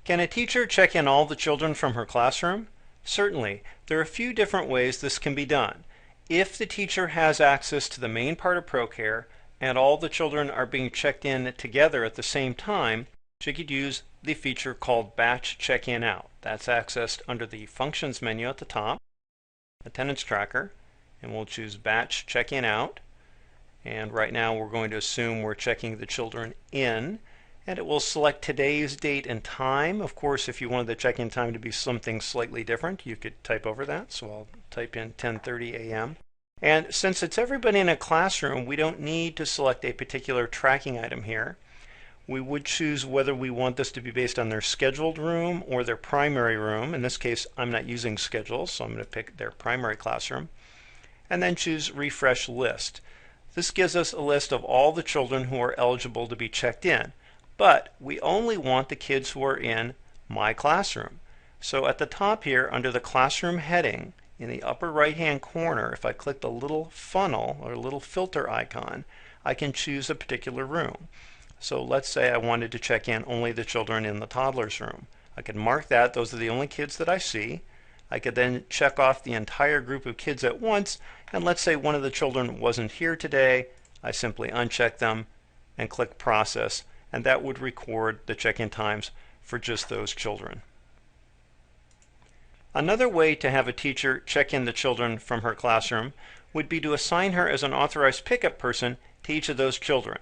Can a teacher check in all the children from her classroom? Certainly. There are a few different ways this can be done. If the teacher has access to the main part of ProCare and all the children are being checked in together at the same time, she could use the feature called Batch Check-In Out. That's accessed under the Functions menu at the top, Attendance Tracker, and we'll choose Batch Check-In Out. And right now we're going to assume we're checking the children in, and it will select today's date and time. Of course, if you wanted the check-in time to be something slightly different, you could type over that. So I'll type in 10:30 a.m. And since it's everybody in a classroom, we don't need to select a particular tracking item here. We would choose whether we want this to be based on their scheduled room or their primary room. In this case, I'm not using schedules, so I'm going to pick their primary classroom. And then choose Refresh List. This gives us a list of all the children who are eligible to be checked in. But we only want the kids who are in My Classroom. So at the top here, under the Classroom heading, in the upper right-hand corner, if I click the little funnel or little filter icon, I can choose a particular room. So let's say I wanted to check in only the children in the toddler's room. I could mark that. Those are the only kids that I see. I could then check off the entire group of kids at once, and let's say one of the children wasn't here today. I simply uncheck them and click Process, and that would record the check-in times for just those children. Another way to have a teacher check in the children from her classroom would be to assign her as an authorized pickup person to each of those children.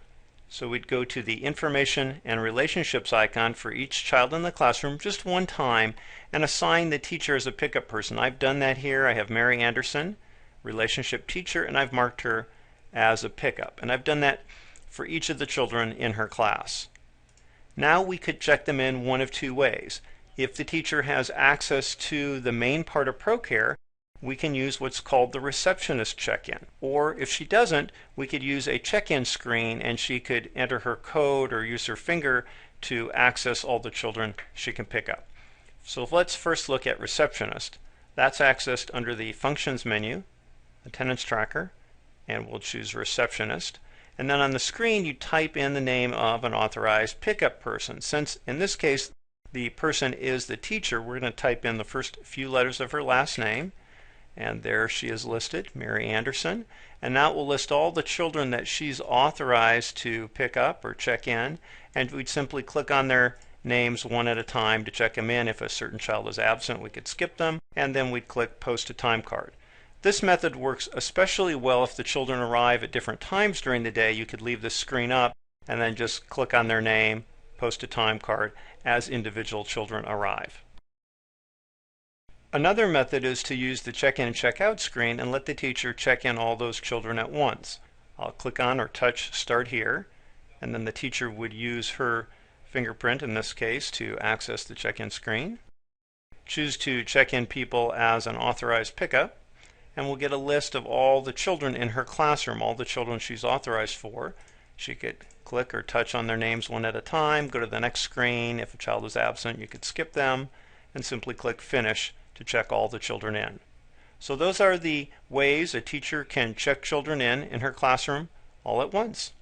So we'd go to the Information and Relationships icon for each child in the classroom just one time and assign the teacher as a pickup person. I've done that here. I have Mary Anderson, relationship teacher, and I've marked her as a pickup. And I've done that for each of the children in her class. Now we could check them in one of two ways. If the teacher has access to the main part of ProCare, we can use what's called the receptionist check-in. Or if she doesn't, we could use a check-in screen and she could enter her code or use her finger to access all the children she can pick up. So let's first look at receptionist. That's accessed under the Functions menu, Attendance Tracker, and we'll choose receptionist. And then on the screen you type in the name of an authorized pickup person. Since in this case the person is the teacher, we're going to type in the first few letters of her last name. And there she is listed, Mary Anderson. And now it will list all the children that she's authorized to pick up or check in. And we'd simply click on their names one at a time to check them in. If a certain child is absent, we could skip them. And then we'd click Post a Time Card. This method works especially well if the children arrive at different times during the day. You could leave this screen up and then just click on their name, post a time card as individual children arrive. Another method is to use the check-in and check-out screen and let the teacher check in all those children at once. I'll click on or touch Start Here, and then the teacher would use her fingerprint in this case to access the check-in screen. Choose to check in people as an authorized pickup, and we'll get a list of all the children in her classroom, all the children she's authorized for. She could click or touch on their names one at a time, go to the next screen. If a child is absent, you could skip them, and simply click Finish to check all the children in. So those are the ways a teacher can check children in her classroom all at once.